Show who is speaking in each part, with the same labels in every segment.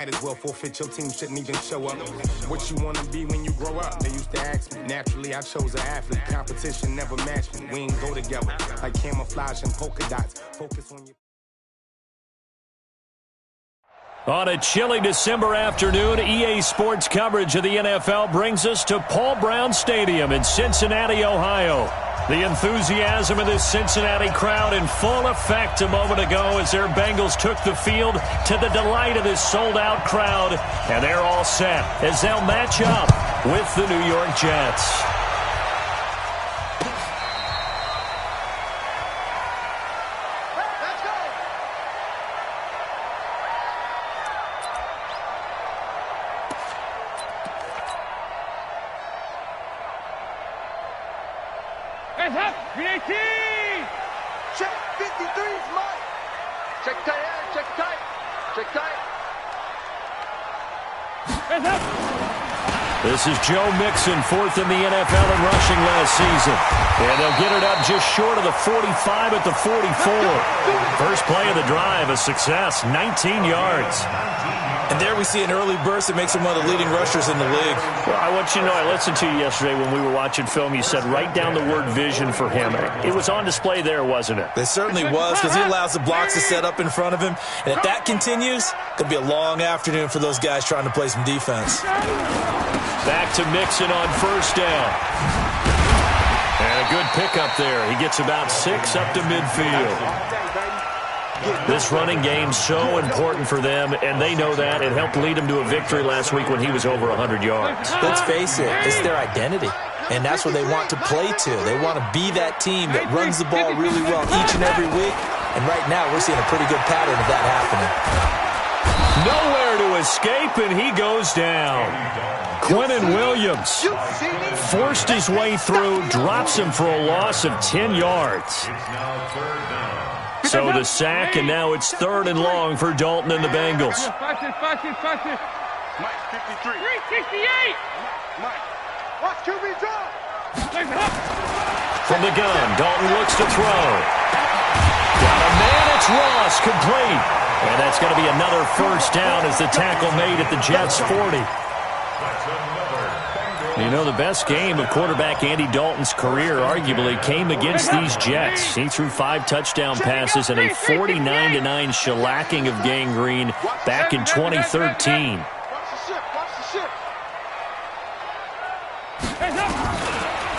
Speaker 1: Might as well forfeit, your team shouldn't even show up. What you want to be when you grow up? They used to ask me. Naturally, I chose an athlete. Competition never matched me. We ain't go together like camouflage and polka dots. Focus on your...
Speaker 2: On a chilly December afternoon, EA Sports coverage of the NFL brings us to Paul Brown Stadium in Cincinnati, Ohio. The enthusiasm of this Cincinnati crowd in full effect a moment ago as their Bengals took the field to the delight of this sold-out crowd. And they're all set as they'll match up with the New York Jets.
Speaker 3: Hands up, 318!
Speaker 4: Check 53's Mike! Check tight, check tight, check tight.
Speaker 3: Hands up!
Speaker 2: This is Joe Mixon, fourth in the NFL in rushing last season. And they'll get it up just short of the 45 at the 44. First play of the drive, a success, 19 yards.
Speaker 5: And there we see an early burst that makes him one of the leading rushers in the league.
Speaker 2: Well, I want you to know, I listened to you yesterday when we were watching film. You said write down the word vision for him. It was on display there, wasn't it?
Speaker 5: It certainly was, because he allows the blocks to set up in front of him. And if that continues, it'll be a long afternoon for those guys trying to play some defense.
Speaker 2: Back to Mixon on first down. And a good pickup there. He gets about 6 up to midfield. This running game's so important for them, and they know that. It helped lead them to a victory last week when he was over 100 yards.
Speaker 5: Let's face it, it's their identity, and that's what they want to play to. They want to be that team that runs the ball really well each and every week, and right now we're seeing a pretty good pattern of that happening.
Speaker 2: Nowhere to escape, and he goes down. Quinnen Williams forced his way through, drops him for a loss of 10 yards. So the sack, and now it's 3rd and long for Dalton and the Bengals.
Speaker 3: Mike, 53. 368!
Speaker 4: Mike, watch QB draw!
Speaker 2: From the gun, Dalton looks to throw. Got a man, it's Ross, complete. And that's going to be another first down as the tackle made at the Jets' 40. You know, the best game of quarterback Andy Dalton's career arguably came against these Jets. He threw 5 touchdown passes and a 49-9 shellacking of Gang Green back in 2013.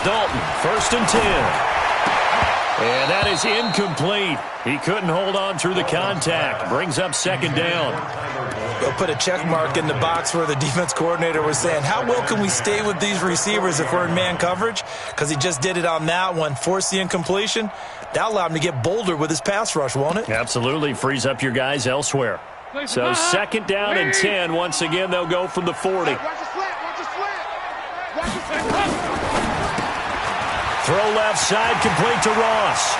Speaker 2: Dalton, 1st and 10. And that is incomplete. He couldn't hold on through the contact. Brings up 2nd down.
Speaker 5: They'll put a check mark in the box where the defense coordinator was saying, how well can we stay with these receivers if we're in man coverage? Because he just did it on that one, forced the incompletion. That'll allow him to get bolder with his pass rush, won't it?
Speaker 2: Absolutely. Frees up your guys elsewhere. So 2nd down and 10. Once again, they'll go from the 40.
Speaker 4: Watch the slant, watch the slant! Watch the slant!
Speaker 2: Throw left side, complete to Ross.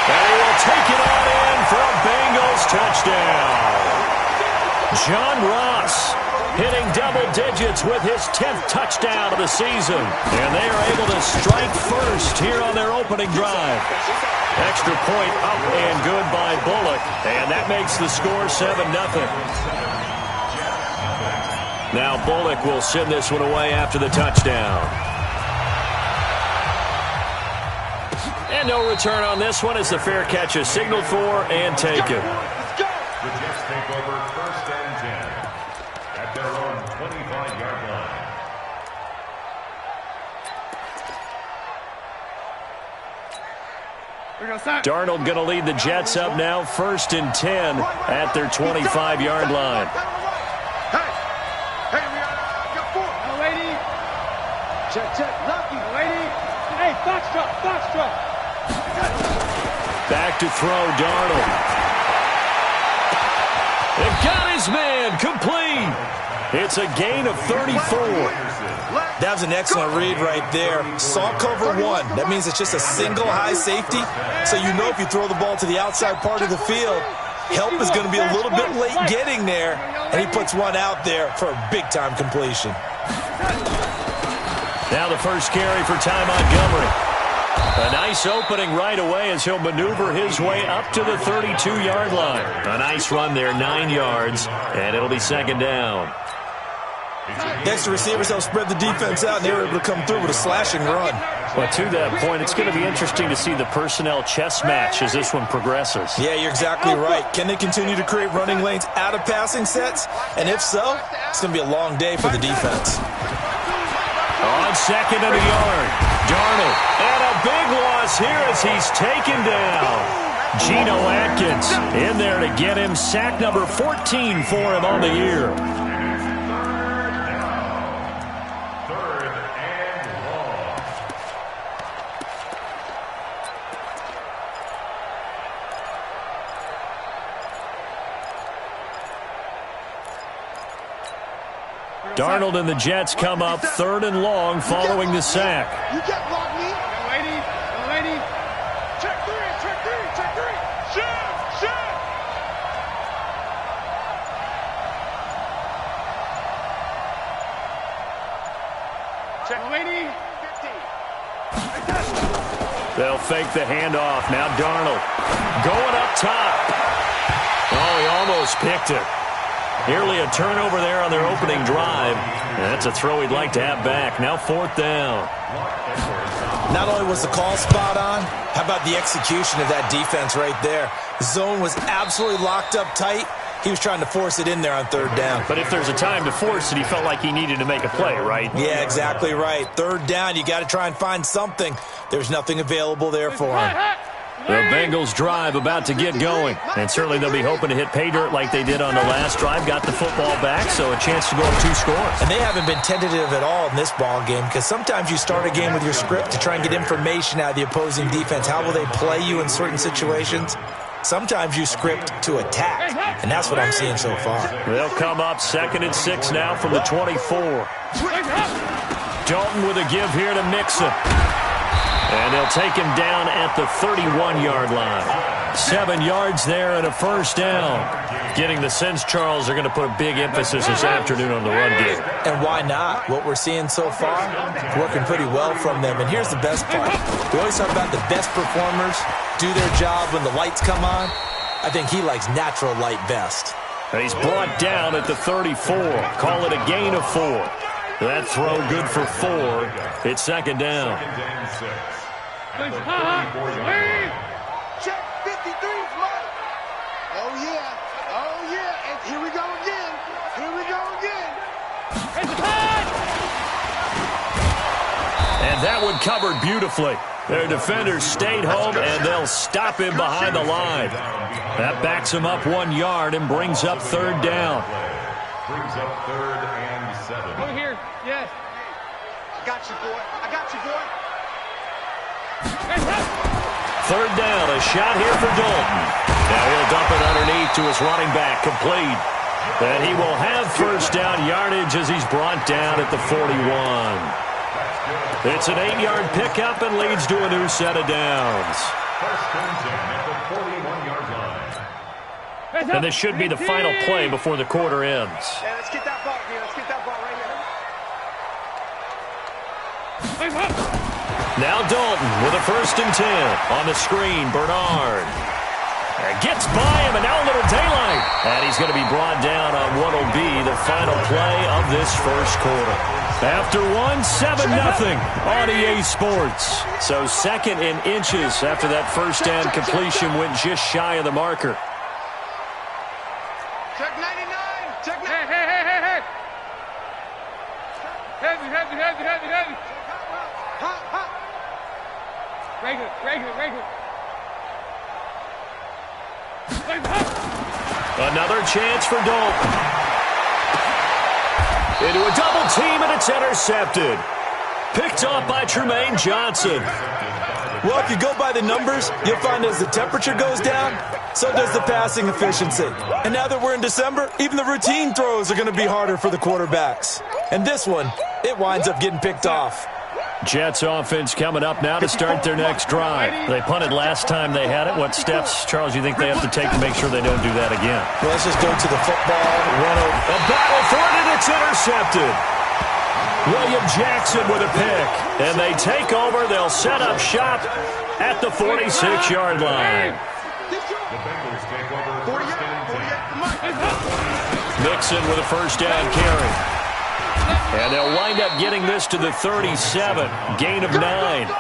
Speaker 2: And he will take it on in for a Bengals touchdown. John Ross hitting double digits with his 10th touchdown of the season. And they are able to strike first here on their opening drive. Extra point up and good by Bullock. And that makes the score 7-0. Now Bullock will send this one away after the touchdown. And no return on this one as the fair catch is signaled for and taken.
Speaker 6: The Jets take over 1st and 10 at their own 25-yard line.
Speaker 2: Darnold going to lead the Jets up now, 1st and 10 at their 25-yard line.
Speaker 4: Hey, we got 4.
Speaker 3: No, lady.
Speaker 4: Check, lucky.
Speaker 3: Lady. Hey, foxtrot.
Speaker 2: Back to throw, Darnold. They've got his man, complete. It's a gain of 34.
Speaker 5: That was an excellent read right there. Saw cover 1. That means it's just a single high safety. So you know if you throw the ball to the outside part of the field, help is going to be a little bit late getting there. And he puts one out there for a big-time completion.
Speaker 2: Now the first carry for Ty Montgomery. A nice opening right away as he'll maneuver his way up to the 32-yard line. A nice run there, 9 yards, and it'll be second down.
Speaker 5: Next, the receivers help spread the defense out, and they were able to come through with a slashing run.
Speaker 2: Well, to that point, it's going to be interesting to see the personnel chess match as this one progresses.
Speaker 5: Yeah, you're exactly right. Can they continue to create running lanes out of passing sets? And if so, it's going to be a long day for the defense.
Speaker 2: On second and a yard, Darnold. And a big loss here as he's taken down. Geno Atkins in there to get him sack number 14 for him on the year. Darnold and the Jets come up 3rd and long following the sack.
Speaker 4: You can't block me.
Speaker 3: Go lady. Go lady.
Speaker 4: Check three. Check three. Check three. Shoot.
Speaker 3: Check lady.
Speaker 4: 15.
Speaker 2: They'll fake the handoff. Now Darnold going up top. Oh, he almost picked it. Nearly a turnover there on their opening drive. And that's a throw he'd like to have back. Now 4th down.
Speaker 5: Not only was the call spot on, how about the execution of that defense right there? The zone was absolutely locked up tight. He was trying to force it in there on 3rd down.
Speaker 2: But if there's a time to force it, he felt like he needed to make a play, right?
Speaker 5: Yeah, exactly right. 3rd down, you got to try and find something. There's nothing available there for him.
Speaker 2: The Bengals drive about to get going. And certainly they'll be hoping to hit pay dirt like they did on the last drive. Got the football back, so a chance to go up 2 scores.
Speaker 5: And they haven't been tentative at all in this ball game because sometimes you start a game with your script to try and get information out of the opposing defense. How will they play you in certain situations? Sometimes you script to attack, and that's what I'm seeing so far.
Speaker 2: They'll come up 2nd and 6 now from the 24. Dalton with a give here to Mixon. And they'll take him down at the 31-yard line. 7 yards there and a 1st down. Getting the sense, Charles, are going to put a big emphasis this afternoon on the run game.
Speaker 5: And why not? What we're seeing so far, working pretty well from them. And here's the best part. We always talk about the best performers do their job when the lights come on. I think he likes natural light best.
Speaker 2: And he's brought down at the 34. Call it a gain of 4. That throw good for 4. It's 2nd down.
Speaker 4: Check 53's Mike. Oh, yeah. And here we go again.
Speaker 2: And that one covered beautifully. Their defenders stayed home, and they'll stop him behind the line. That backs him up 1 yard and brings up 3rd down.
Speaker 6: Brings up 3rd and 7.
Speaker 3: Over here. Yes.
Speaker 4: I got you, boy.
Speaker 2: 3rd down, a shot here for Dalton. Now he'll dump it underneath to his running back, complete. And he will have 1st down yardage as he's brought down at the 41. It's an 8-yard pickup and leads to a new set of downs.
Speaker 6: 1st and 10 at the 41-yard line.
Speaker 2: And this should be the final play before the quarter ends.
Speaker 4: Yeah, let's get that ball here. Let's get that ball right here.
Speaker 2: Now Dalton with a 1st and 10. On the screen, Bernard. Gets by him, and now a little daylight. And he's going to be brought down on what will be the final play of this 1st quarter. After 7-0 on EA Sports. So 2nd in inches after that 1st down completion went just shy of the marker.
Speaker 4: Check 99. Check 99.
Speaker 3: Hey. Heavy.
Speaker 4: Hot.
Speaker 3: Regular.
Speaker 2: Another chance for Dalton. Into a double team, and it's intercepted. Picked off by Tremaine Johnson.
Speaker 5: Well, if you go by the numbers, you'll find as the temperature goes down, so does the passing efficiency. And now that we're in December, even the routine throws are going to be harder for the quarterbacks. And this one, it winds up getting picked off.
Speaker 2: Jets offense coming up now to start their next drive. They punted last time they had it. What steps, Charles, you think they have to take to make sure they don't do that again?
Speaker 5: Well, let's just go to the football.
Speaker 2: A battle for it, and it's intercepted. William Jackson with a pick. And they take over. They'll set up shop at the 46-yard line.
Speaker 6: The Bengals take over first and 10.
Speaker 2: Mixon with a first down carry. And they'll wind up getting this to the 37. Gain of 9.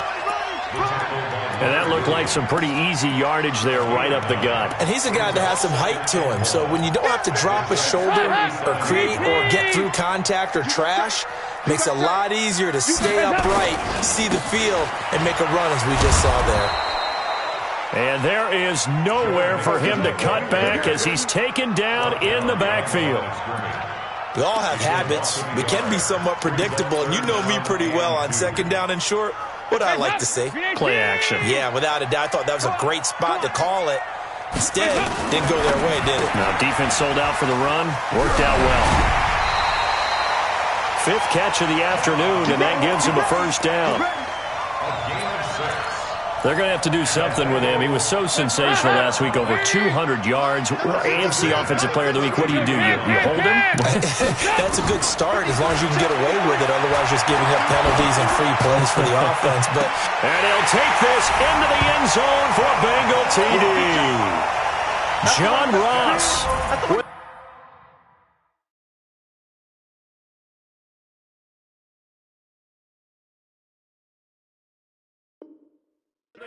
Speaker 2: And that looked like some pretty easy yardage there right up the gut.
Speaker 5: And he's a guy that has some height to him. So when you don't have to drop a shoulder or create or get through contact or trash, makes it a lot easier to stay upright, see the field, and make a run as we just saw there.
Speaker 2: And there is nowhere for him to cut back as he's taken down in the backfield.
Speaker 5: We all have habits. We can be somewhat predictable, and you know me pretty well on second down and short. What I like to say?
Speaker 2: Play action.
Speaker 5: Yeah, without a doubt. I thought that was a great spot to call it. Instead, didn't go their way, did it?
Speaker 2: Now, defense sold out for the run. Worked out well. 5th catch of the afternoon, and that gives him a first down. They're going to have to do something with him. He was so sensational last week, over 200 yards. AFC Offensive Player of the Week, what do? You hold him?
Speaker 5: That's a good start as long as you can get away with it. Otherwise, just giving up penalties and free plays for the offense.
Speaker 2: And he'll take this into the end zone for a Bengal TD. John Ross.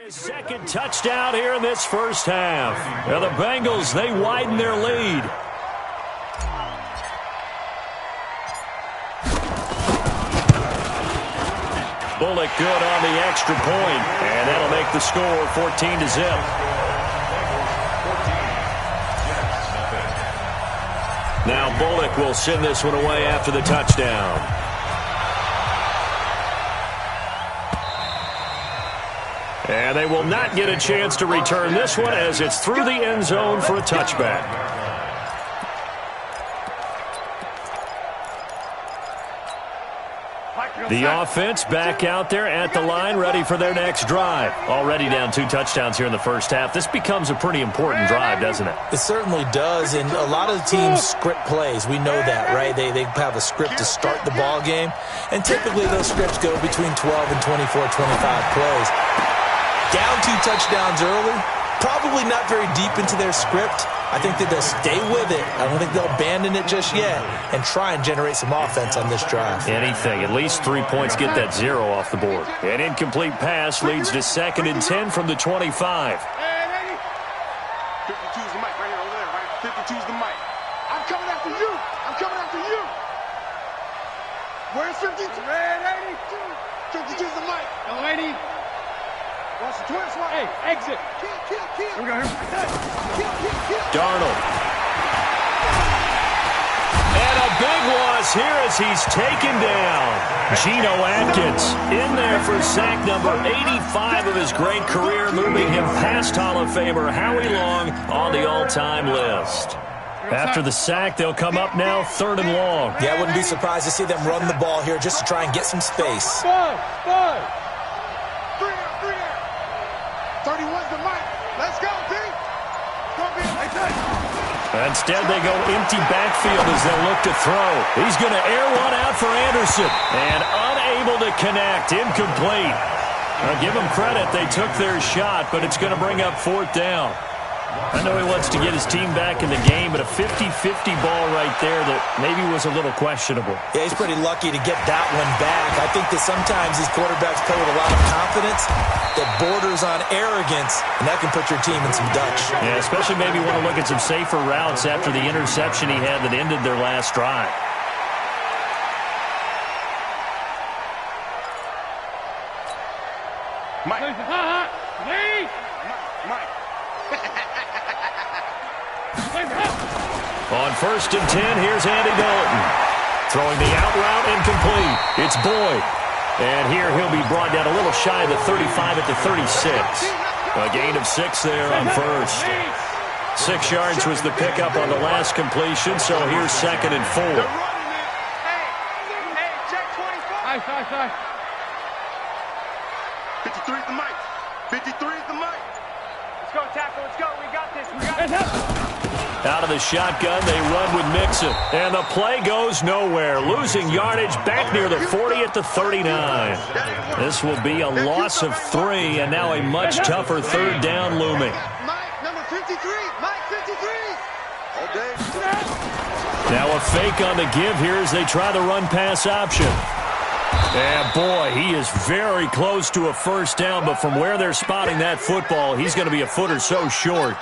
Speaker 2: Second touchdown here in this first half. Now the Bengals, they widen their lead. Bullock good on the extra point, and that'll make the score 14-0. Now Bullock will send this one away after the touchdown. And they will not get a chance to return this one as it's through the end zone for a touchback. The offense back out there at the line, ready for their next drive. Already down 2 touchdowns here in the first half. This becomes a pretty important drive, doesn't it?
Speaker 5: It certainly does, and a lot of the teams script plays. We know that, right? They have a script to start the ball game, and typically those scripts go between 12 and 24, 25 plays. Down 2 touchdowns early, probably not very deep into their script. I think that they'll stay with it. I don't think they'll abandon it just yet and try and generate some offense on this drive.
Speaker 2: Anything. At least 3 points, get that 0 off the board. An incomplete pass leads to 2nd and 10 from the 25.
Speaker 4: 52's the mic right here, over there, right? 52's the mic. I'm coming after you. I'm coming after you. Where's 52? Red 82. 52's the mic.
Speaker 3: Go 80.
Speaker 4: Watch the twist.
Speaker 3: Hey, exit.
Speaker 4: Kill.
Speaker 3: Here we go.
Speaker 4: Kill.
Speaker 2: Darnold. And a big loss here as he's taken down. Geno Atkins in there for sack number 85 of his great career, moving him past Hall of Famer Howie Long on the all-time list. After the sack, they'll come up now 3rd and long.
Speaker 5: Yeah, I wouldn't be surprised to see them run the ball here just to try and get some space.
Speaker 4: 31's the mic. Let's go, D. Come in.
Speaker 2: Instead, they go empty backfield as they look to throw. He's going to air one out for Anderson. And unable to connect. Incomplete. Now, give them credit. They took their shot, but it's going to bring up 4th down. I know he wants to get his team back in the game, but a 50-50 ball right there that maybe was a little questionable.
Speaker 5: Yeah, he's pretty lucky to get that one back. I think that sometimes these quarterbacks play with a lot of confidence that borders on arrogance, and that can put your team in some Dutch.
Speaker 2: Yeah, especially maybe want to look at some safer routes after the interception he had that ended their last drive.
Speaker 3: Mike.
Speaker 2: On 1st and 10, here's Andy Dalton. Throwing the out route incomplete. It's Boyd. And here he'll be brought down a little shy of the 35 at the 36. A gain of 6 there on 1st. 6 yards was the pickup on the last completion, so here's 2nd and 4.
Speaker 4: Hey, check 25.
Speaker 3: Nice.
Speaker 4: 53's the mic. 53's the mic.
Speaker 3: Let's go, tackle. Let's go. We got this. We got this.
Speaker 2: Out of the shotgun, they run with Mixon. And the play goes nowhere. Losing yardage back near the 40 at the 39. This will be a loss of 3, and now a much tougher third down looming.
Speaker 4: Mike, number 53. Mike, 53. All day.
Speaker 2: Now a fake on the give here as they try the run-pass option. And, boy, he is very close to a first down, but from where they're spotting that football, he's going to be a foot or so short.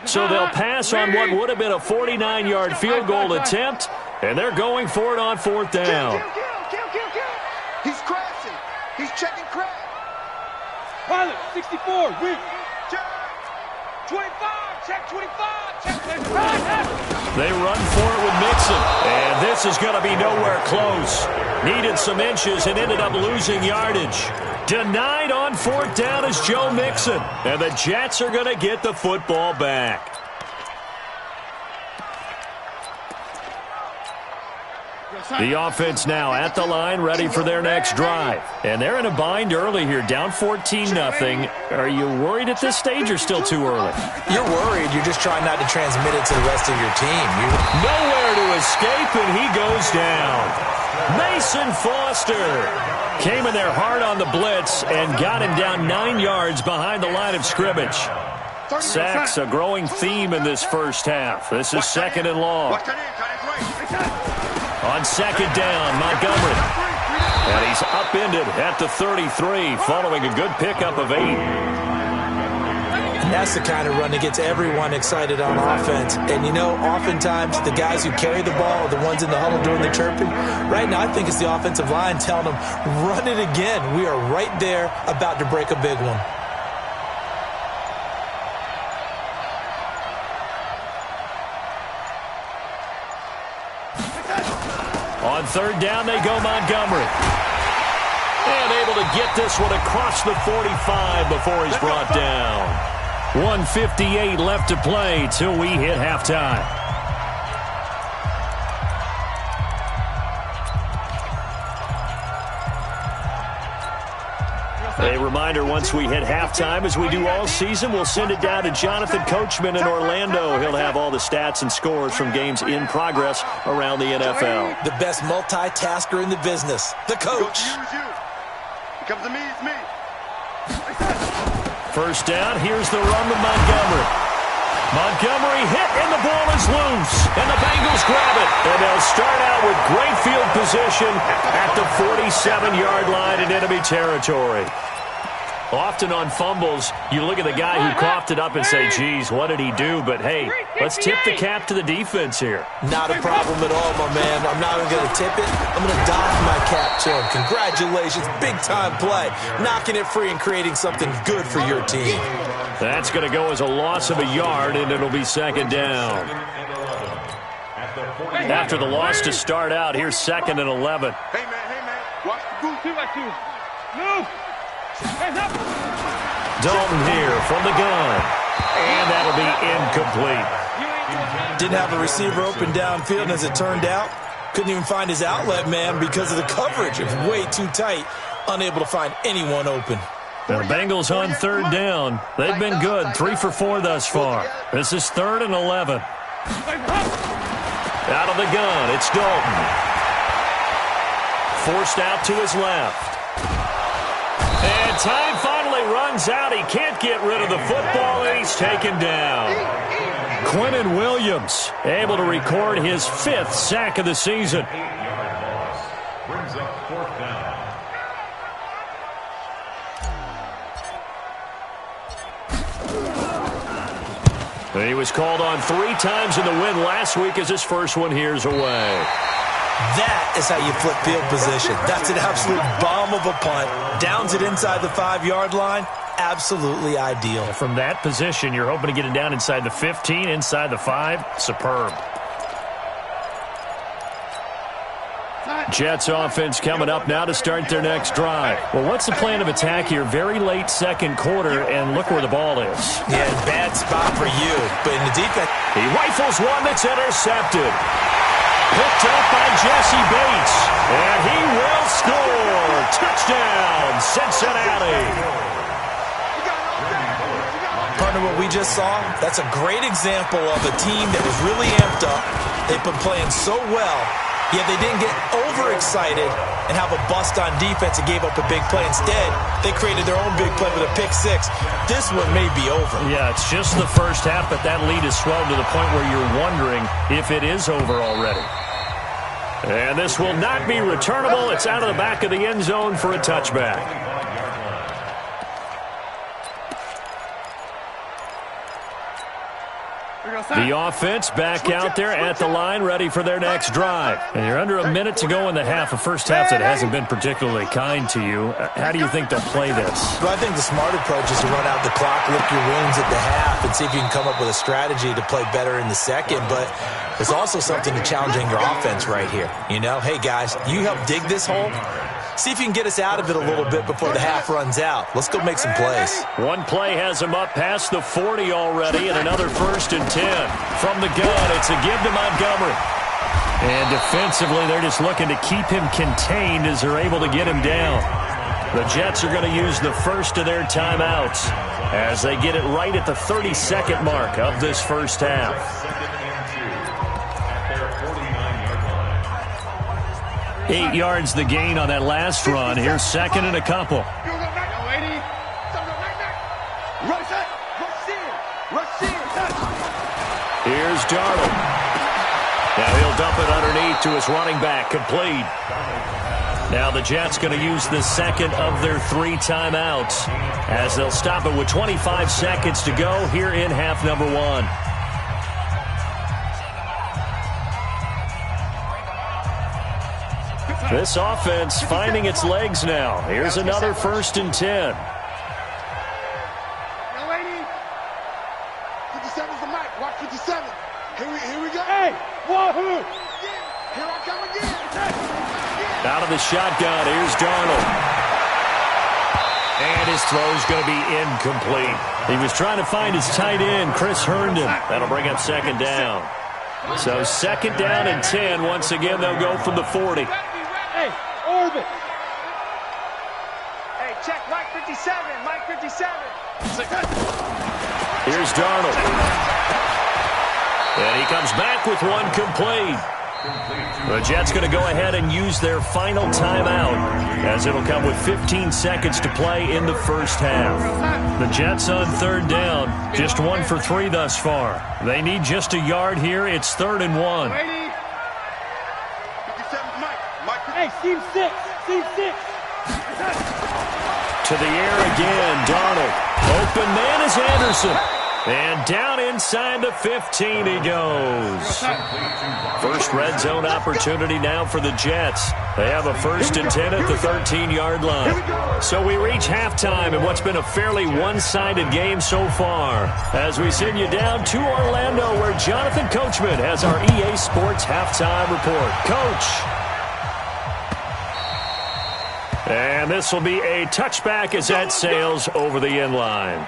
Speaker 2: So they'll pass on what would have been a 49-yard field goal attempt, and they're going for it on fourth down.
Speaker 4: He's crashing. He's checking crash.
Speaker 3: Pilot, 64. Weak.
Speaker 4: Check.
Speaker 3: 25. Check 25. Check 25.
Speaker 2: They run for it with Mixon, and this is going to be nowhere close. Needed some inches and ended up losing yardage. Denied on fourth down is Joe Mixon, and the Jets are going to get the football back. The offense now at the line, ready for their next drive. And they're in a bind early here, down 14-0. Are you worried at this stage or still too early?
Speaker 5: You're worried. You're just trying not to transmit it to the rest of your team.
Speaker 2: Nowhere to escape, and he goes down. Mason Foster came in there hard on the blitz and got him down 9 yards behind the line of scrimmage. Sacks, a growing theme in this first half. This is second and long. On second down, Montgomery. And he's upended at the 33 following a good pickup of 8.
Speaker 5: And that's the kind of run that gets everyone excited on offense. And, you know, oftentimes the guys who carry the ball are the ones in the huddle doing the chirping. Right now, I think it's the offensive line telling them, run it again. We are right there about to break a big one.
Speaker 2: On third down, they go Montgomery. And able to get this one across the 45 before he's brought down. 1:58 left to play till we hit halftime. A reminder, once we hit halftime, as we do all season, we'll send it down to Jonathan Coachman in Orlando. He'll have all the stats and scores from games in progress around the NFL.
Speaker 5: The best multitasker in the business, the coach.
Speaker 4: It comes to me, it's me.
Speaker 2: First down, here's the run with Montgomery. Montgomery hit, and the ball is loose. And the Bengals grab it. And they'll start out with great field position at the 47-yard line in enemy territory. Often on fumbles, you look at the guy who coughed it up and say, geez, what did he do? But, hey, let's tip the cap to the defense here.
Speaker 5: Not a problem at all, my man. I'm not even going to tip it. I'm going to doff my cap to him. Congratulations. Big-time play. Knocking it free and creating something good for your team.
Speaker 2: That's going to go as a loss of a yard, and it'll be second down. After the loss to start out, here's second and 11.
Speaker 4: Hey, man, watch the boot.
Speaker 3: 2x2. Move. Hands up.
Speaker 2: Dalton here from the gun. And that'll be incomplete.
Speaker 5: Didn't have a receiver open downfield, and as it turned out, couldn't even find his outlet man because of the coverage. It was way too tight, unable to find anyone open.
Speaker 2: The Bengals on third down. They've been good, 3 for 4 thus far. This is third and 11. Out of the gun, it's Dalton. Forced out to his left. And time finally runs out. He can't get rid of the football, and he's taken down. Quinnen Williams able to record his 5th sack of the season.
Speaker 6: Brings up fourth down.
Speaker 2: He was called on 3 times in the win last week as his first one here's away.
Speaker 5: That is how you flip field position. That's an absolute bomb of a punt. Downs it inside the 5-yard line. Absolutely ideal.
Speaker 2: From that position, you're hoping to get it down inside the 15, inside the 5. Superb. Jets offense coming up now to start their next drive. Well, what's the plan of attack here? Very late second quarter, and look where the ball is.
Speaker 5: Yeah, bad spot for you. But in the defense,
Speaker 2: he rifles one that's intercepted. picked up by Jesse Bates. And he will score. Touchdown, Cincinnati.
Speaker 5: Partner, what we just saw, that's a great example of a team that was really amped up. They've been playing so well, yet they didn't get overexcited and have a bust on defense and gave up a big play. Instead, they created their own big play with a pick six. This one may be over.
Speaker 2: Yeah, it's just the first half, but that lead is swelled to the point where you're wondering if it is over already. And this will not be returnable. It's out of the back of the end zone for a touchback. The offense back out there at the line, ready for their next drive. And you're under a minute to go in the half, a first half that hasn't been particularly kind to you. How do you think they'll play this?
Speaker 5: Well, I think the smart approach is to run out the clock, lick your wounds at the half, and see if you can come up with a strategy to play better in the second. But there's also something to challenging your offense right here. You know, hey, guys, you help dig this hole. See if you can get us out of it a little bit before the half runs out. Let's go make some plays.
Speaker 2: One play has him up past the 40 already, and another 1st and 10. From the gun, it's a give to Montgomery. And defensively, they're just looking to keep him contained as they're able to get him down. The Jets are going to use the first of their timeouts as they get it right at the 30-second mark of this first half. 8 yards the gain on that last run. Here's second and a couple. Here's Darnold. Now he'll dump it underneath to his running back. Complete. Now the Jets going to use the second of their 3 timeouts as they'll stop it with 25 seconds to go here in half number 1. This offense finding its legs now. Here's another 1st and 10.
Speaker 4: 57's the mic. Watch 57. Here we go. Hey, wahoo! Here I come again.
Speaker 2: Out of the shotgun, here's Darnold. And his throw's going to be incomplete. He was trying to find his tight end, Chris Herndon. That'll bring up second down. So second down and 10. Once again, they'll go from the 40.
Speaker 4: Hey, orbit. Hey, check Mike 57. Mike 57.
Speaker 2: Here's Darnold. And he comes back with one complete. The Jets going to go ahead and use their final timeout as it'll come with 15 seconds to play in the first half. The Jets on third down, just 1 for 3 thus far. They need just a yard here. It's 3rd and 1.
Speaker 4: Hey, team 6. Team 6.
Speaker 2: To the air again, Darnold. Open man is Anderson. And down inside the 15 he goes. First red zone opportunity now for the Jets. They have a 1st and 10 at the 13-yard line. So we reach halftime in what's been a fairly one-sided game so far. As we send you down to Orlando, where Jonathan Coachman has our EA Sports halftime report. Coach. And this will be a touchback as that sails over the end line.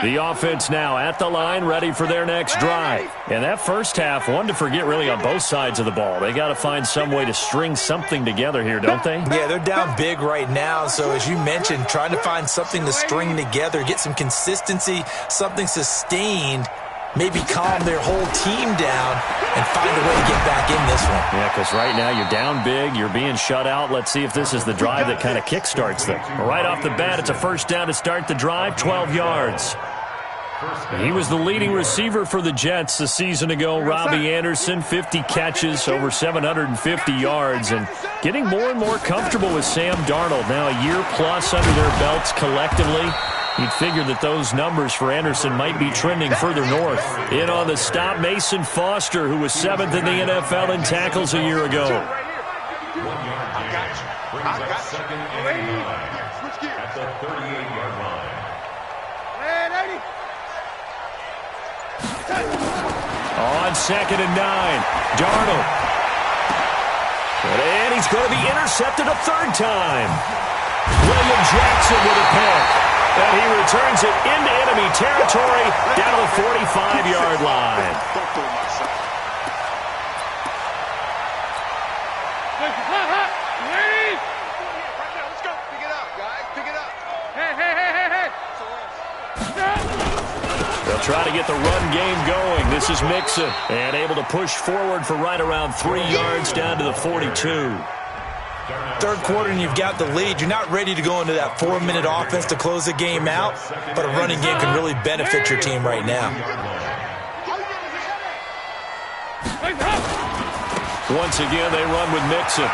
Speaker 2: The offense now at the line, ready for their next drive. And that first half, one to forget really on both sides of the ball. They got to find some way to string something together here, don't they?
Speaker 5: Yeah, they're down big right now. So as you mentioned, trying to find something to string together, get some consistency, something sustained, maybe calm their whole team down and find a way to get back in this one.
Speaker 2: Yeah, because right now you're down big, you're being shut out. Let's see if this is the drive that kind of kickstarts them. Right off the bat, it's a first down to start the drive, 12 yards. He was the leading receiver for the Jets a season ago. Robbie Anderson, 50 catches, over 750 yards, and getting more and more comfortable with Sam Darnold. Now a year plus under their belts collectively. You'd figure that those numbers for Anderson might be trending further north. In on the stop, Mason Foster, who was 7th in the NFL in tackles a year ago.
Speaker 6: Second and 9 at the 38-yard line.
Speaker 2: On 2nd and 9, Darnold. And he's going to be intercepted a third time. William Jackson with a pick. And he returns it into enemy territory down to the 45-yard line. They'll try to get the run game going. This is Mixon. And able to push forward for right around 3 yards down to the 42.
Speaker 5: Third quarter and you've got the lead. You're not ready to go into that 4-minute offense to close the game out, but a running game can really benefit your team right now.
Speaker 2: Once again, they run with Mixon.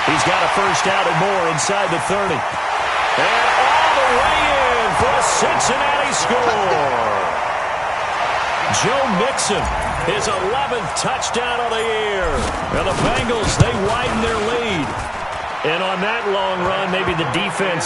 Speaker 2: He's got a first out and more inside the 30. And all the way in for a Cincinnati score. Joe Mixon, his 11th touchdown of the year. And the Bengals, they widen their lead. And on that long run, maybe the defense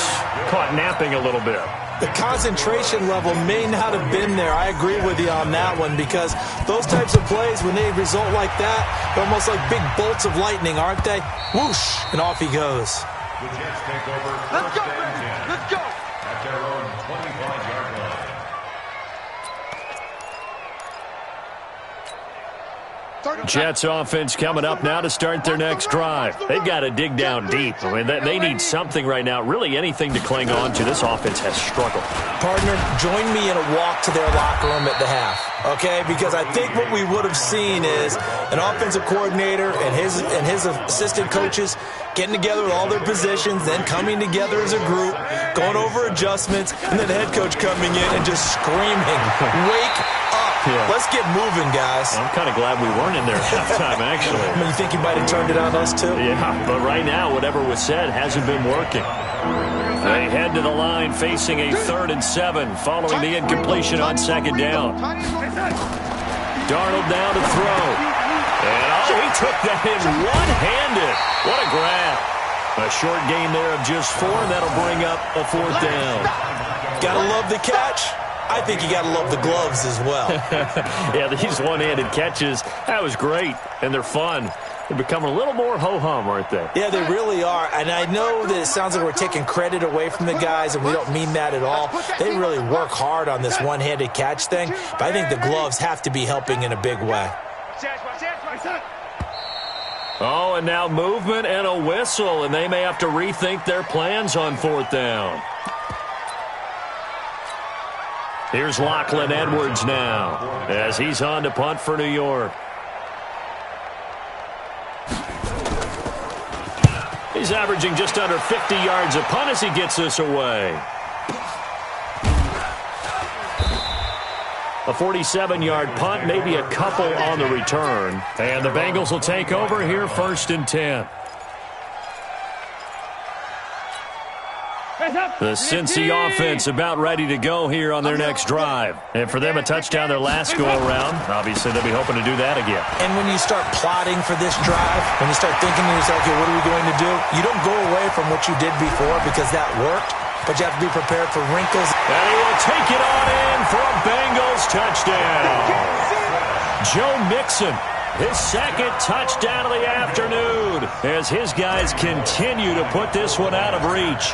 Speaker 2: caught napping a little bit.
Speaker 5: The concentration level may not have been there. I agree with you on that one because those types of plays, when they result like that, they're almost like big bolts of lightning, aren't they? Whoosh, and off he goes.
Speaker 6: The Jets take over.
Speaker 4: Let's go, baby. Let's go.
Speaker 6: At their own 25-yard line.
Speaker 2: Jets offense coming up now to start their next drive. They've got to dig down deep. I mean, they need something right now, really anything to cling on to. This offense has struggled.
Speaker 5: Partner, join me in a walk to their locker room at the half, okay? Because I think what we would have seen is an offensive coordinator and his assistant coaches getting together with all their positions, then coming together as a group, going over adjustments, and then the head coach coming in and just screaming, wake up. Yeah. Let's get moving, guys.
Speaker 2: I'm kind of glad we weren't in there at halftime, actually.
Speaker 5: You think he might have turned it on us, too?
Speaker 2: Yeah, but right now, whatever was said hasn't been working. They head to the line facing a 3rd and 7 following the incompletion on 2nd down. Darnold down to throw. And, he took that in one-handed. What a grab. A short gain there of just 4, and that'll bring up a 4th down.
Speaker 5: Gotta love the catch. I think you got to love the gloves as well.
Speaker 2: Yeah, these one-handed catches, that was great, and they're fun. They're becoming a little more ho-hum, aren't they?
Speaker 5: Yeah, they really are, and I know that it sounds like we're taking credit away from the guys, and we don't mean that at all. They really work hard on this one-handed catch thing, but I think the gloves have to be helping in a big way.
Speaker 2: Oh, and now movement and a whistle, and they may have to rethink their plans on 4th down. Here's Lachlan Edwards now as he's on to punt for New York. He's averaging just under 50 yards a punt as he gets this away. A 47-yard punt, maybe a couple on the return. And the Bengals will take over here 1st and 10. The Cincy offense about ready to go here on their next drive. And for them, a touchdown their last go-around. Obviously, they'll be hoping to do that again.
Speaker 5: And when you start plotting for this drive, when you start thinking to yourself, okay, what are we going to do? You don't go away from what you did before because that worked, but you have to be prepared for wrinkles.
Speaker 2: And he will take it on in for a Bengals touchdown. Joe Mixon, his 2nd touchdown of the afternoon as his guys continue to put this one out of reach.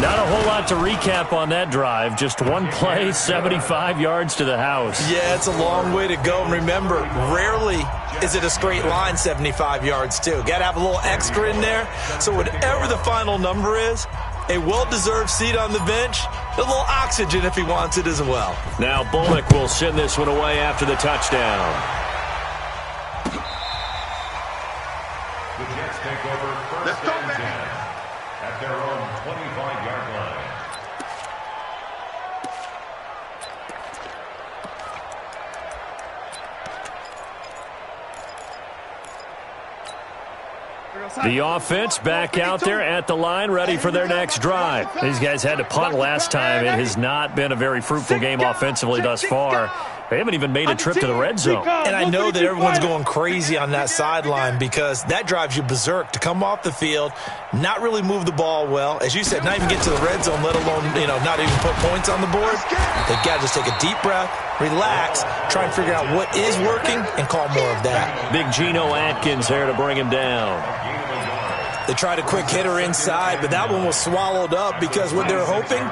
Speaker 2: Not a whole lot to recap on that drive. Just one play, 75 yards to the house.
Speaker 5: Yeah, it's a long way to go. And remember, rarely is it a straight line 75 yards, too. Got to have a little extra in there. So whatever the final number is, a well-deserved seat on the bench, a little oxygen if he wants it as well.
Speaker 2: Now Bullock will send this one away after the touchdown.
Speaker 6: The Jets take over 1st and 10 at their own 25-yard line.
Speaker 2: The offense back out there at the line, ready for their next drive. These guys had to punt last time. It has not been a very fruitful game offensively thus far. They haven't even made a trip to the red zone.
Speaker 5: And I know that everyone's going crazy on that sideline because that drives you berserk to come off the field, not really move the ball well. As you said, not even get to the red zone, let alone, not even put points on the board. They've got to just take a deep breath, relax, try and figure out what is working, and call more of that.
Speaker 2: Big Geno Atkins there to bring him down.
Speaker 5: They tried a quick hitter inside, but that one was swallowed up because what they're hoping,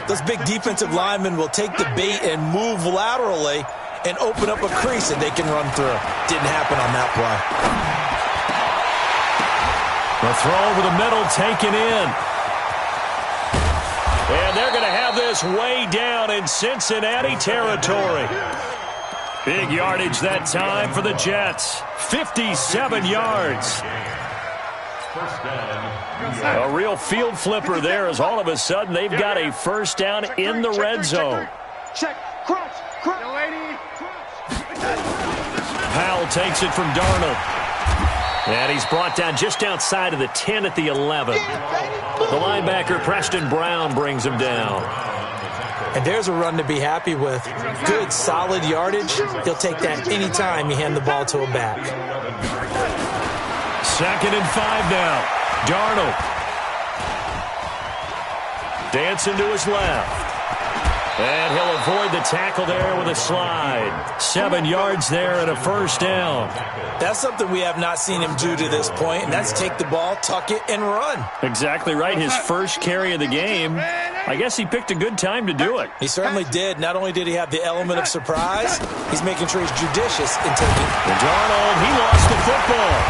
Speaker 5: those big defensive linemen will take the bait and move laterally and open up a crease that they can run through. Didn't happen on that play.
Speaker 2: The throw over the middle taken in. And they're going to have this way down in Cincinnati territory. Big yardage that time for the Jets. 57 yards. A real field flipper there as all of a sudden they've got a first down in the red zone.
Speaker 4: Check, crunch, crunch.
Speaker 2: Powell takes it from Darnold. And he's brought down just outside of the 10 at the 11. The linebacker Preston Brown brings him down.
Speaker 5: And there's a run to be happy with. Good, solid yardage. He'll take that anytime you hand the ball to a back.
Speaker 2: 2nd and 5 now. Darnold. Dancing to his left. And he'll avoid the tackle there with a slide. 7 yards there and a first down.
Speaker 5: That's something we have not seen him do to this point, and that's take the ball, tuck it, and run.
Speaker 2: Exactly right. His first carry of the game. I guess he picked a good time to do it.
Speaker 5: He certainly did. Not only did he have the element of surprise, he's making sure he's judicious in taking.
Speaker 2: And Darnold, he lost the football.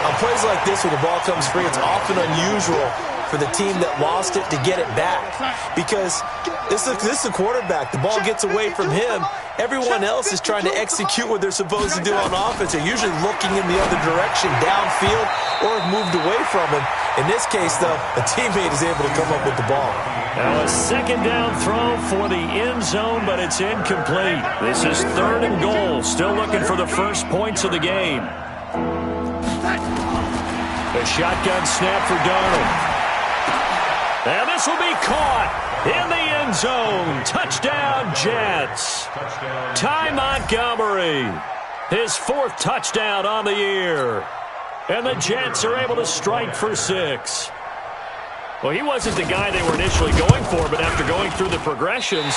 Speaker 5: On plays like this where the ball comes free, it's often unusual for the team that lost it to get it back. Because this is a quarterback. The ball gets away from him. Everyone else is trying to execute what they're supposed to do on offense. They're usually looking in the other direction, downfield, or have moved away from him. In this case, though, a teammate is able to come up with the ball.
Speaker 2: Now a second down throw for the end zone, but it's incomplete. This is 3rd and goal. Still looking for the first points of the game. A shotgun snap for Darnold. And this will be caught in the end zone. Touchdown, Jets. Ty Montgomery, his 4th touchdown on the year. And the Jets are able to strike for 6. Well, he wasn't the guy they were initially going for, but after going through the progressions,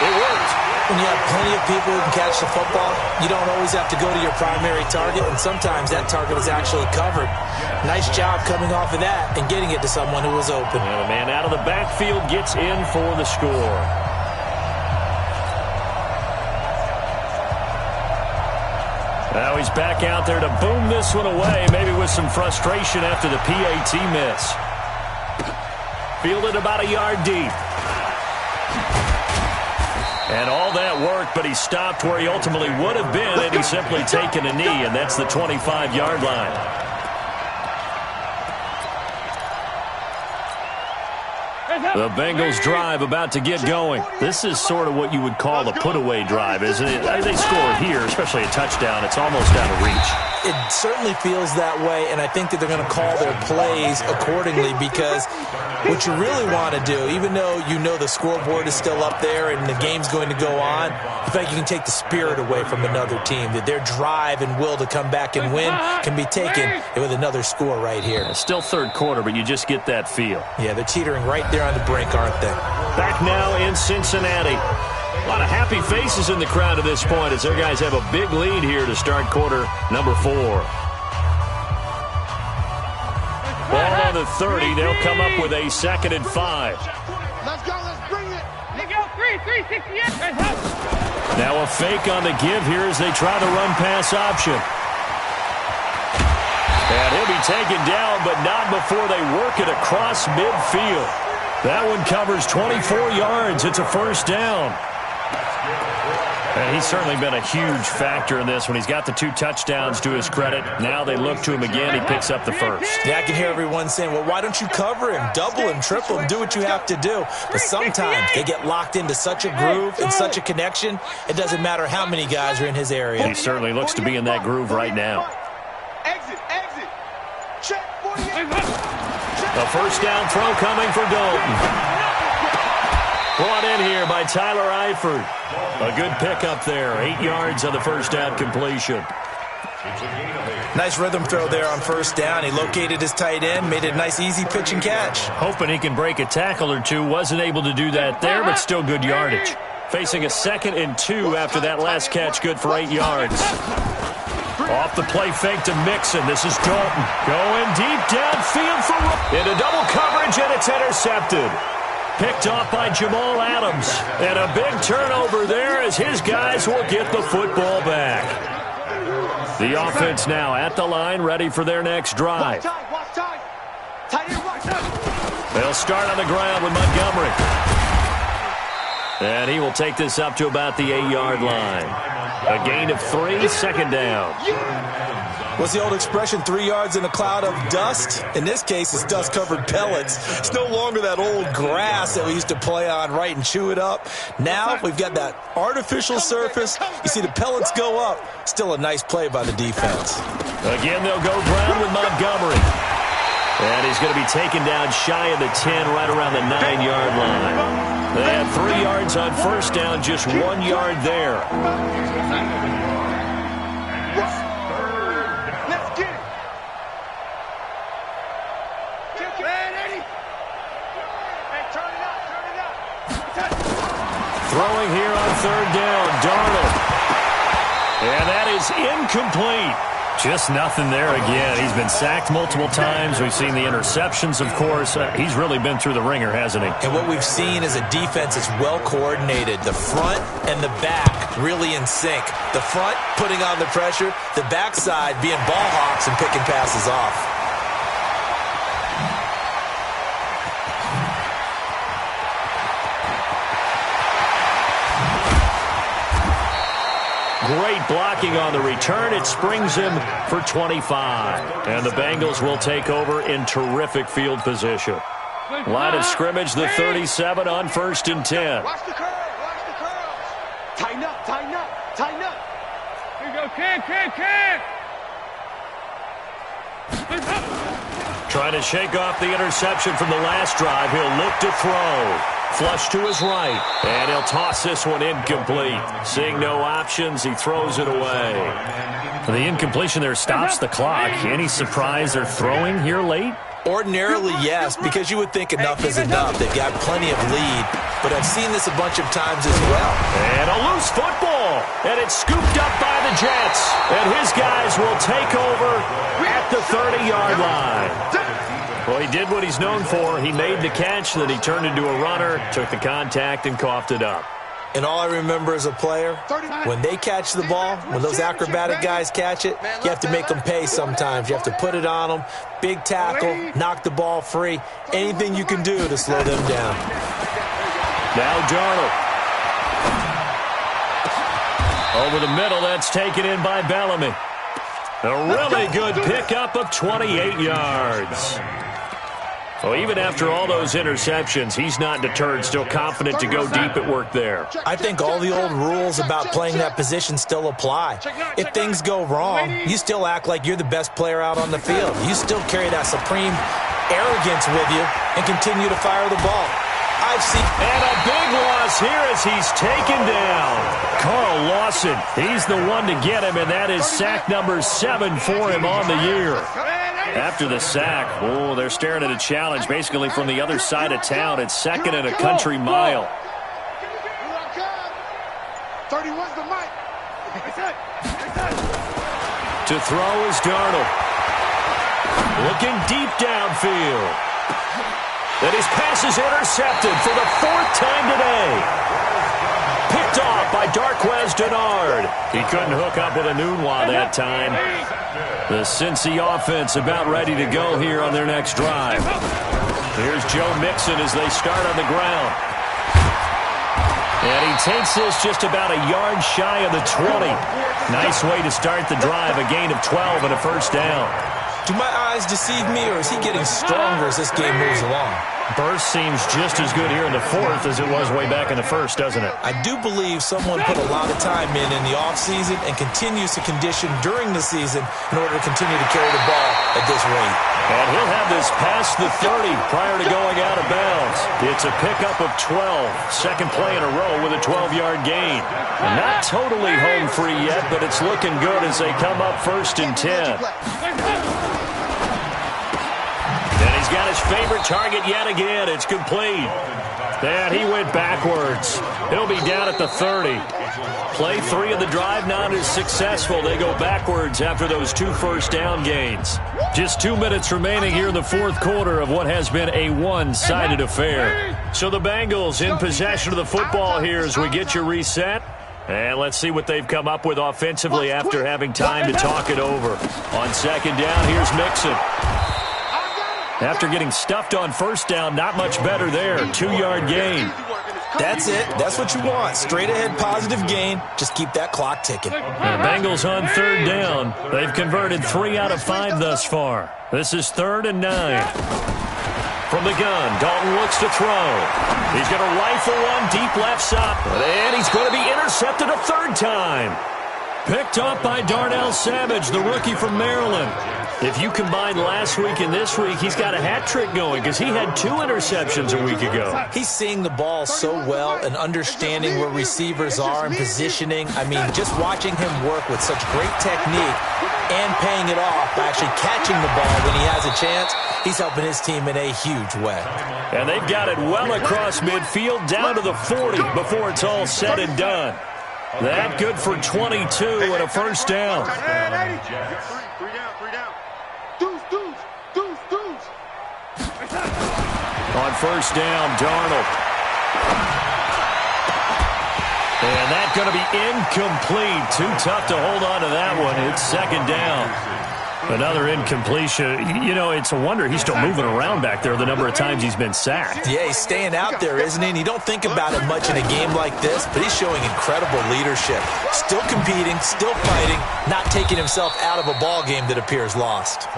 Speaker 2: it worked.
Speaker 5: When you have plenty of people who can catch the football, you don't always have to go to your primary target, and sometimes that target is actually covered. Nice job coming off of that and getting it to someone who was open.
Speaker 2: And the man out of the backfield gets in for the score. Now he's back out there to boom this one away, maybe with some frustration after the PAT miss. Fielded about a yard deep. And all that worked, but he stopped where he ultimately would have been had he simply taken a knee, and that's the 25-yard line. The Bengals drive about to get going. This is sort of what you would call a put-away drive, isn't it? They score here, especially a touchdown. It's almost out of reach.
Speaker 5: It certainly feels that way, and I think that they're going to call their plays accordingly because what you really want to do, even though you know the scoreboard is still up there and the game's going to go on, I think you can take the spirit away from another team, that their drive and will to come back and win can be taken with another score right here.
Speaker 2: It's still 3rd quarter, but you just get that feel.
Speaker 5: Yeah, they're teetering right there on the brink, aren't they?
Speaker 2: Back now in Cincinnati. A lot of happy faces in the crowd at this point as their guys have a big lead here to start quarter number 4. Ball on the 30. They'll come up with a 2nd and 5.
Speaker 4: Let's go, let's bring it.
Speaker 3: Let's go, 368.
Speaker 2: Now a fake on the give here as they try the run-pass option. And he'll be taken down, but not before they work it across midfield. That one covers 24 yards. It's a first down. And he's certainly been a huge factor in this when he's got the 2 touchdowns to his credit. Now they look to him again. He picks up the first.
Speaker 5: Yeah, I can hear everyone saying, well, why don't you cover him, double him, triple him, do what you have to do. But sometimes they get locked into such a groove and such a connection, it doesn't matter how many guys are in his area.
Speaker 2: He certainly looks to be in that groove right now.
Speaker 4: Exit, exit. Check 48.
Speaker 2: A first down throw coming for Dalton. Brought in here by Tyler Eifert. A good pickup there. 8 yards on the first down completion.
Speaker 5: Nice rhythm throw there on first down. He located his tight end, made it a nice, easy pitch and catch.
Speaker 2: Hoping he can break a tackle or two. Wasn't able to do that there, but still good yardage. Facing a 2nd and 2 after that last catch, good for 8 yards. Off the play fake to Mixon. This is Dalton. Going deep downfield for into double coverage, and it's intercepted. Picked off by Jamal Adams. And a big turnover there as his guys will get the football back. The offense now at the line, ready for their next drive. They'll start on the ground with Montgomery. And he will take this up to about the 8-yard line. A gain of 3, 2nd down.
Speaker 5: What's the old expression, 3 yards in a cloud of dust? In this case, it's dust-covered pellets. It's no longer that old grass that we used to play on, right, and chew it up. Now we've got that artificial surface. You see the pellets go up. Still a nice play by the defense.
Speaker 2: Again, they'll go ground with Montgomery. And he's going to be taken down shy of the 10, right around the 9-yard line. They had 3 yards on first down, just 1 yard there. Throwing here on 3rd down, Darnold. And that is incomplete. Just nothing there again. He's been sacked multiple times. We've seen the interceptions, of course. He's really been through the ringer, hasn't he?
Speaker 5: And what we've seen is a defense that's well coordinated. The front and the back really in sync. The front putting on the pressure, the backside being ball hawks and picking passes off.
Speaker 2: Great blocking on the return. It springs him for 25. And the Bengals will take over in terrific field position. Line of scrimmage, the 37 on 1st and 10.
Speaker 4: Watch the curl. Watch the curl. Tighten up. Tighten up. Tighten up. Here you go. Can.
Speaker 2: Trying to shake off the interception from the last drive. He'll look to throw. Flush to his right. And he'll toss this one incomplete. Seeing no options, he throws it away. The incompletion there stops the clock. Any surprise they're throwing here late?
Speaker 5: Ordinarily, yes, because you would think enough is enough. They've got plenty of lead, but I've seen this a bunch of times as well.
Speaker 2: And a loose football, and it's scooped up by the Jets. And his guys will take over at the 30-yard line. Well, he did what he's known for. He made the catch, then he turned into a runner, took the contact, and coughed it up.
Speaker 5: And all I remember as a player, when they catch the ball, when those acrobatic guys catch it, you have to make them pay sometimes. You have to put it on them, big tackle, knock the ball free, anything you can do to slow them down.
Speaker 2: Now Darnold. Over the middle, that's taken in by Bellamy. A really good pickup of 28 yards. Well, even after all those interceptions, he's not deterred, still confident to go deep at work there.
Speaker 5: I think all the old rules about playing that position still apply. If things go wrong, you still act like you're the best player out on the field. You still carry that supreme arrogance with you and continue to fire the ball.
Speaker 2: And a big loss here as he's taken down. Carl Lawson, he's the one to get him, and that is sack number 7 for him on the year. After the sack, they're staring at a challenge basically from the other side of town. It's 2nd and a country mile.
Speaker 4: 31's the mic.
Speaker 2: To throw is Darnold. Looking deep downfield. And his pass is intercepted for the 4th time today. Picked off by Darquez Denard. He couldn't hook up with a Nunwa that time. The Cincy offense about ready to go here on their next drive. Here's Joe Mixon as they start on the ground. And he takes this just about a yard shy of the 20. Nice way to start the drive, a gain of 12 and a first down.
Speaker 5: Do my eyes deceive me, or is he getting stronger as this game moves along?
Speaker 2: Burst seems just as good here in the fourth as it was way back in the first, doesn't it?
Speaker 5: I do believe someone put a lot of time in the offseason and continues to condition during the season in order to continue to carry the ball at this rate.
Speaker 2: And he'll have this past the 30 prior to going out of bounds. It's a pickup of 12. Second play in a row with a 12-yard gain. And not totally home free yet, but it's looking good as they come up 1st and 10. And he's got his favorite target yet again. It's complete. And he went backwards. He'll be down at the 30. Play 3 of the drive not as successful. They go backwards after those 2 first-down gains. Just 2 minutes remaining here in the fourth quarter of what has been a one-sided affair. So the Bengals in possession of the football here as we get you reset. And let's see what they've come up with offensively after having time to talk it over. On second down, here's Mixon. After getting stuffed on first down, not much better there. 2-yard gain.
Speaker 5: That's it. That's what you want. Straight ahead positive gain. Just keep that clock ticking.
Speaker 2: The Bengals on third down. They've converted 3 out of 5 thus far. This is 3rd and 9. From the gun, Dalton looks to throw. He's going to rifle one deep left side. And he's going to be intercepted a 3rd time. Picked up by Darnell Savage, the rookie from Maryland. If you combine last week and this week, he's got a hat trick going because he had 2 interceptions a week ago.
Speaker 5: He's seeing the ball so well and understanding where receivers are and positioning. I mean, just watching him work with such great technique and paying it off by actually catching the ball when he has a chance, he's helping his team in a huge way.
Speaker 2: And they've got it well across midfield down to the 40 before it's all said and done. That good for 22 and a first down.
Speaker 4: 3 down. Deuce.
Speaker 2: On first down, Darnold. And that's going to be incomplete. Too tough to hold on to that one. It's second down. Another incompletion. You know, it's a wonder he's still moving around back there the number of times he's been sacked.
Speaker 5: Yeah, he's staying out there, isn't he? And you don't think about it much in a game like this, but he's showing incredible leadership. Still competing, still fighting, not taking himself out of a ball game that appears lost.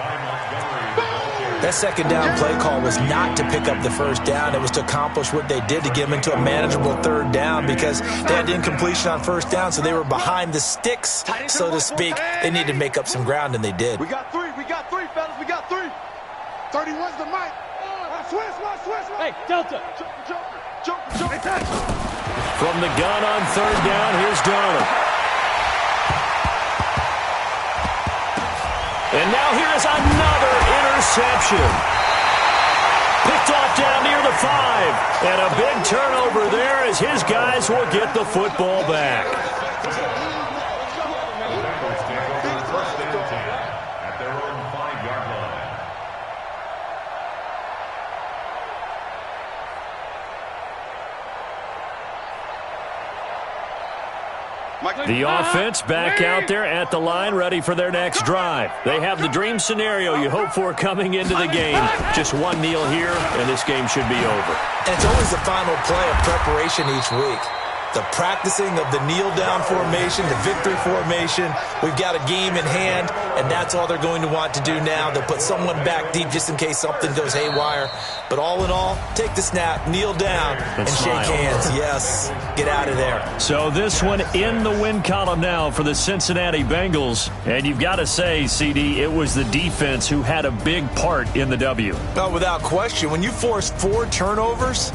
Speaker 5: That second down play call was not to pick up the first down. It was to accomplish what they did to get him into a manageable 3rd down because they had incompletion on first down, so they were behind the sticks, so to speak. They needed to make up some ground, and they did.
Speaker 4: We got 3, fellas. We got 3. 31's the mic. Swiss.
Speaker 3: Hey, Delta.
Speaker 4: Joker.
Speaker 2: From the gun on third down, here's Darnold. And now here is another interception. Picked off down near the 5. And a big turnover there as his guys will get the football back.
Speaker 6: At their own 5-yard line.
Speaker 2: The offense back out there at the line, ready for their next drive. They have the dream scenario you hope for coming into the game. Just one kneel here, and this game should be over.
Speaker 5: And it's always the final play of preparation each week. The practicing of the kneel-down formation, the victory formation. We've got a game in hand, and that's all they're going to want to do now. They'll put someone back deep just in case something goes haywire. But all in all, take the snap, kneel down, and shake hands. Yes, get out of there.
Speaker 2: So this one in the win column now for the Cincinnati Bengals. And you've got to say, CD, it was the defense who had a big part in the W.
Speaker 5: Well, without question, when you force 4 turnovers,